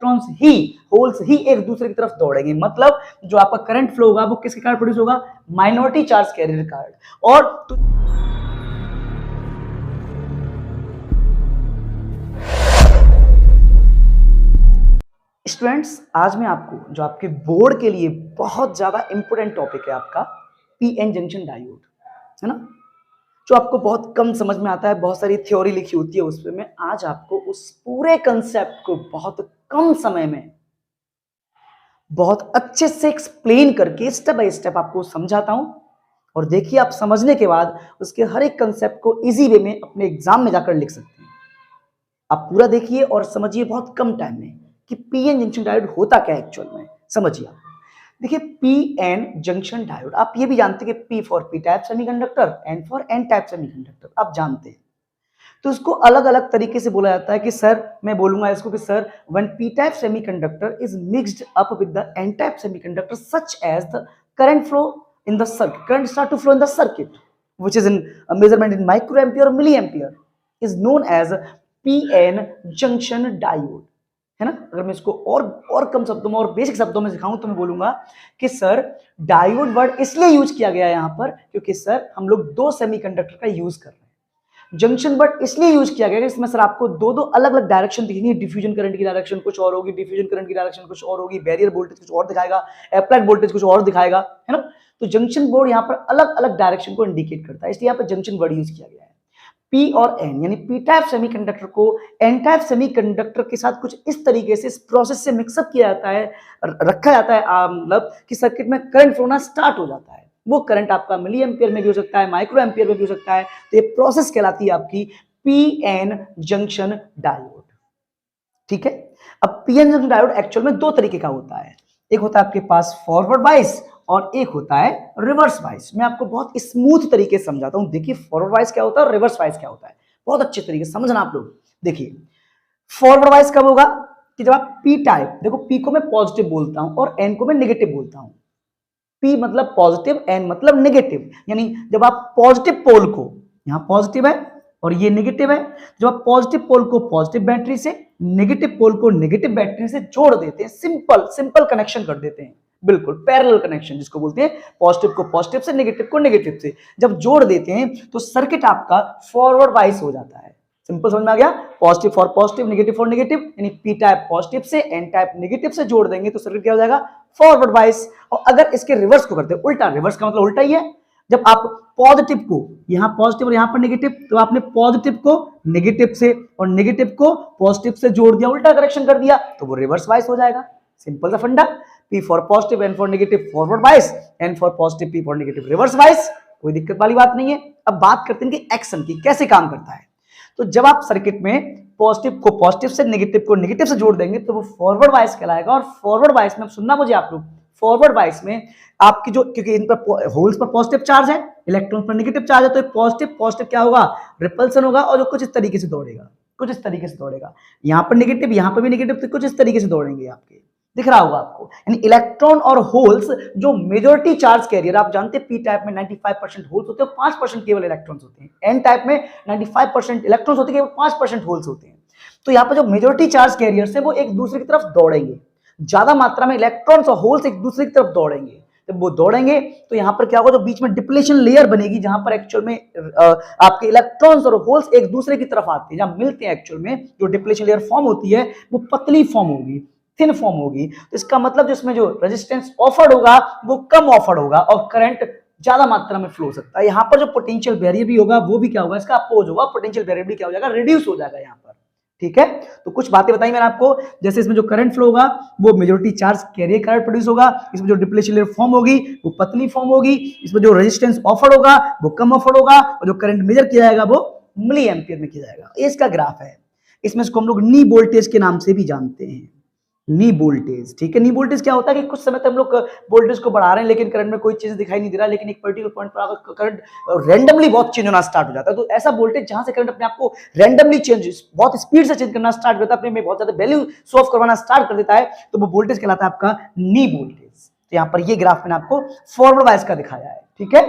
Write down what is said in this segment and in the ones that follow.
Electrons ही, holes ही एक दूसरे की तरफ दौड़ेंगे। मतलब जो आपका करंट फ्लो होगा वो किसके कारण प्रोड्यूस होगा? माइनॉरिटी चार्ज कैरियर कारण। और स्टूडेंट्स, आज मैं आपको जो आपके बोर्ड के लिए बहुत ज्यादा इंपॉर्टेंट टॉपिक है आपका पीएन जंक्शन डायोड, है ना, जो आपको बहुत कम समझ में आता है, बहुत सारी थ्योरी लिखी होती है उस पे। मैं आज आपको उस पूरे कंसेप्ट को बहुत कम समय में बहुत अच्छे से एक्सप्लेन करके स्टेप बाय स्टेप आपको समझाता हूं। और देखिए, आप समझने के बाद उसके हर एक कंसेप्ट को इजी वे में अपने एग्जाम में जाकर लिख सकते हैं। आप पूरा देखिए और समझिए बहुत कम टाइम में कि पीएन जंक्शन डायोड होता क्या है एक्चुअल में। समझिए आप, देखिए पीएन जंक्शन डायोड, आप ये भी जानते हैं कि P for P type semiconductor, N for N type semiconductor, आप जानते हैं। तो इसको अलग अलग तरीके से बोला जाता है कि सर, मैं बोलूंगा इसको कि sir, when P type semiconductor is mixed up with the N type semiconductor such as the current flow in the circuit, current start to flow in the circuit which is in measurement in micro ampere और milli ampere, is known as PN junction diode, है ना। अगर मैं इसको और कम शब्दों में और बेसिक शब्दों में सिखाऊं तो मैं बोलूंगा कि सर, डायोड वर्ड इसलिए यूज किया गया है यहां पर क्योंकि सर हम लोग दो सेमीकंडक्टर का यूज कर रहे हैं। जंक्शन वर्ड इसलिए यूज किया गया है इसमें सर आपको दो दो अलग अलग डायरेक्शन दिखेंगी। डिफ्यूजन करंट की डायरेक्शन कुछ और होगी, डिफ्यूजन करंट की डायरेक्शन कुछ और होगी, बैरियर वोल्टेज कुछ और दिखाएगा, अप्लाइड वोल्टेज कुछ और दिखाएगा, है ना। तो जंक्शन बोर्ड यहाँ पर अलग अलग डायरेक्शन को इंडिकेट करता है, इसलिए यहाँ पर जंक्शन वर्ड यूज किया गया है। पी और एन यानी पी टाइप सेमीकंडक्टर को एन टाइप सेमीकंडक्टर के साथ कुछ इस तरीके से, इस प्रोसेस से मिक्सअप किया जाता है, रखा जाता है, मतलब कि सर्किट में करंट फ्लो होना स्टार्ट हो जाता है। वो करंट आपका मिली एम्पियर में भी हो सकता है, माइक्रो एम्पियर में भी हो सकता है। तो ये प्रोसेस कहलाती है आपकी पीएन जंक्शन डायोड, ठीक है। अब पीएन जंक्शन डायोड एक्चुअल में दो तरीके का होता है, एक होता है आपके पास फॉरवर्ड बाइस और एक होता है रिवर्स बाइस। मैं आपको बहुत स्मूथ तरीके से समझाता हूं। देखिए फॉरवर्ड बाइस क्या होता है और रिवर्स बाइस क्या होता है, बहुत अच्छे तरीके से समझना आप लोग। देखिए फॉरवर्ड बाइस कब होगा कि जब आप पी टाइप, देखो पी को मैं पॉजिटिव बोलता हूं और एन को मैं नेगेटिव बोलता हूं। पी मतलब पॉजिटिव, एन मतलब नेगेटिव, यानी जब आप पॉजिटिव पोल को, यहां पॉजिटिव है और ये नेगेटिव है, जब आप पॉजिटिव पोल को पॉजिटिव बैटरी से, नेगेटिव पोल को नेगेटिव बैटरी से जोड़ देते हैं, सिंपल सिंपल कनेक्शन कर देते हैं, बिल्कुल पैरेलल कनेक्शन जिसको बोलते हैं, पॉजिटिव को पॉजिटिव से, नेगेटिव को नेगेटिव से जब जोड़ देते हैं तो सर्किट आपका फॉरवर्ड वाइस हो जाता है। सिंपल समझ में आ गया, positive for positive, negative for negative, यानी पी टाइप पॉजिटिव से एन टाइप नेगेटिव से जोड़ देंगे तो सर्किट क्या हो जाएगा? Forward bias. और अगर इसके रिवर्स को करते हैं, उल्टा, रिवर्स का मतलब उल्टा ही है, जब आप पॉजिटिव को, यहां पॉजिटिव और यहां पर नेगेटिव, तो आपने पॉजिटिव को नेगेटिव से और नेगेटिव को पॉजिटिव से जोड़ दिया, उल्टा करेक्शन कर दिया, तो वो रिवर्स वाइस हो जाएगा। सिंपल सा funda, P for positive, N for negative forward bias, N for positive, P for negative reverse bias, कोई दिक्कत वाली बात नहीं है। अब बात करते हैं कि एक्शन की, कैसे काम करता है। तो जब आप सर्किट में पॉजिटिव को पॉजिटिव से, नेगेटिव को नेगेटिव से जोड़ देंगे तो वो फॉरवर्ड वाइस कहलाएगा। और फॉरवर्ड वाइस में, सुनना मुझे आप लोग, फॉरवर्ड वाइस में आपकी जो, क्योंकि इन पर होल्स पर पॉजिटिव चार्ज है, इलेक्ट्रॉन पर नेगेटिव चार्ज है, तो पॉजिटिव पॉजिटिव क्या होगा? रिपल्सन होगा, और जो कुछ इस तरीके से दौड़ेगा, कुछ इस तरीके से दौड़ेगा, यहां पर नेगेटिव यहां पर भी नेगेटिव, तो कुछ इस तरीके से दौड़ेंगे आपके, दिख रहा होगा आपको। यानी इलेक्ट्रॉन और होल्स जो मेजॉरिटी चार्ज कैरियर, आप जानते हैं पी टाइप में 95% होल्स होते हैं, 5% केवल इलेक्ट्रॉन्स होते हैं। एन टाइप में 95% इलेक्ट्रॉन्स होते हैं, केवल 5% होल्स होते हैं। तो यहाँ पर जो मेजॉरिटी चार्ज कैरियर्स है वो एक दूसरे की तरफ दौड़ेंगे, ज्यादा मात्रा में इलेक्ट्रॉन्स और होल्स एक दूसरे की तरफ दौड़ेंगे। जब वो दौड़ेंगे तो यहाँ पर क्या होगा? जो बीच में डिप्लेशन लेयर बनेगी, जहां पर एक्चुअल में आपके इलेक्ट्रॉन्स और होल्स एक दूसरे की तरफ आते हैं, जहां मिलते हैं, एक्चुअल में जो डिप्लेशन लेयर फॉर्म होती है वो पतली फॉर्म होगी, थिन फॉर्म होगी। तो इसका मतलब जिसमें जो रेजिस्टेंस ऑफर्ड होगा वो कम ऑफर्ड होगा और करंट ज्यादा मात्रा में फ्लो हो सकता है। यहाँ पर जो पोटेंशियल बैरियर भी होगा वो भी क्या होगा? इसका अपोज होगा, पोटेंशियल बैरियर भी क्या हो जाएगा? रिड्यूस हो जाएगा यहाँ पर, ठीक है। तो कुछ बातें बताई मैंने आपको, जैसे इसमें जो करंट फ्लो होगा वो majority charge carrier current produce होगा, इसमें जो डिप्लेशन लेयर फॉर्म होगी वो पतली फॉर्म होगी, इसमें जो रेजिस्टेंस ऑफर्ड होगा वो कम ऑफर्ड होगा, और जो करंट मेजर किया जाएगा वो मिली एम्पियर में किया जाएगा। ये इसका ग्राफ है। इसमें इसको हम लोग नी वोल्टेज के नाम से भी जानते हैं, नी वोल्टेज, ठीक है। नी वोल्टेज क्या होता है कि कुछ समय तक हम लोग वोल्टेज को बढ़ा रहे हैं लेकिन करंट में कोई चीज दिखाई नहीं दे रहा, लेकिन एक पर्टिकुलर पॉइंट पर आपका करंट रैंडमली बहुत चेंज होना स्टार्ट हो जाता है। तो ऐसा वोल्टेज जहां से करंट अपने आप को रैंडमली चेंज, बहुत स्पीड से चेंज करना स्टार्ट करता है, अपने में बहुत ज्यादा वैल्यू शो ऑफ करवाना स्टार्ट कर देता है, तो वो वोल्टेज कहलाता है आपका नी वोल्टेज। तो यहाँ पर ये ग्राफ मैंने आपको फॉरवर्ड वाइज का दिखाया है, ठीक है।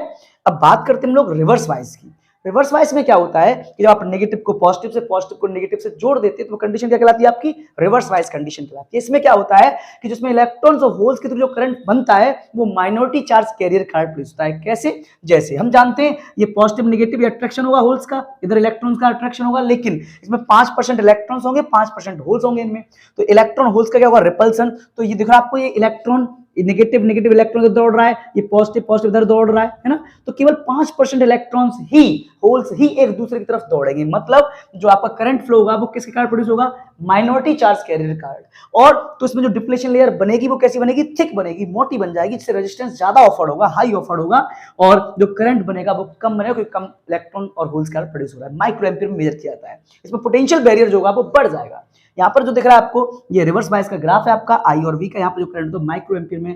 अब बात करते हैं हम लोग रिवर्स वाइज की। रिवर्स वाइस में क्या होता है कि जब आप नेगेटिव को नेगेटिव से जोड़ देते हैं तो वो कंडीशन क्या कहलाती है आपकी, रिवर्स वाइस कंडीशन कहलाती है। इसमें क्या होता है कि जिसमें इलेक्ट्रॉन्स और होल्स के थ्रू जो करंट बनता है वो minority charge carrier current produce होता है। कैसे, जैसे हम जानते हैं ये पॉजिटिव नेगेटिव अट्रैक्शन होगा होल्स का, इधर इलेक्ट्रॉन्स का अट्रैक्शन होगा, लेकिन इसमें 5% इलेक्ट्रॉन्स होंगे, 5% होल्स होंगे इनमें। तो इलेक्ट्रॉन होल्स का क्या होगा, रिपल्सन। तो ये दिख रहा है आपको, ये इलेक्ट्रॉन नेगेटिव इलेक्ट्रॉन इधर दौड़ रहा है, ये पॉजिटिव इधर दौड़ रहा है ना। तो केवल 5% इलेक्ट्रॉन्स ही, होल्स ही एक दूसरे की तरफ दौड़ेंगे। मतलब जो आपका करंट फ्लो होगा वो किसके कारण प्रोड्यूस होगा, माइनॉरिटी चार्ज कैरियर कारण। और तो इसमें जो डिप्लेशन लेयर बनेगी वो कैसी बनेगी, थिक बनेगी, मोटी बन जाएगी, जिससे रेजिस्टेंस ज्यादा ऑफर्ड होगा, हाई ऑफर्ड होगा, और जो करंट बनेगा वो कम बनेगा क्योंकि कम इलेक्ट्रॉन और होल्स के कारण प्रोड्यूस हो रहा है। माइक्रो एम्पीयर में मेजर किया जाता है। इसमें पोटेंशियल बैरियर जो होगा वो बढ़ जाएगा। यहाँ पर जो दिख रहा है आपको, ये रिवर्स बायस का ग्राफ है आपका आई और वी का। यहाँ पर जो करंट तो माइक्रो एम्पीयर में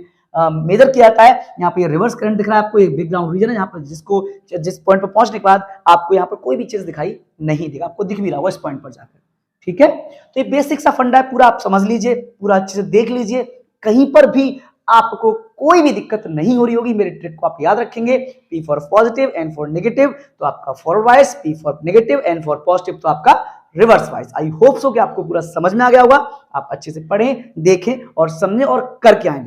मेजर किया जाता है। यहाँ पे ये रिवर्स करंट दिख रहा है आपको, एक बैकग्राउंड रीजन है यहाँ पर जिस पॉइंट पर पहुंचने के बाद आपको यहाँ पर कोई भी चीज दिखाई नहीं देगा, आपको दिख भी रहा होगा इस पॉइंट पर जाकर। ठीक है, तो ये बेसिक सा फंडा है, पूरा आप समझ लीजिए, पूरा अच्छे से देख लीजिए, कहीं पर भी आपको कोई भी दिक्कत नहीं हो रही होगी। मेरे ट्रिक को आप याद रखेंगे, P for positive, N for negative तो आपका forward bias, P for negative, N for positive तो आपका reverse bias. I hope so कि आपको पूरा समझ में आ गया होगा। आप अच्छे से पढ़ें, देखें और समझें और करके आए।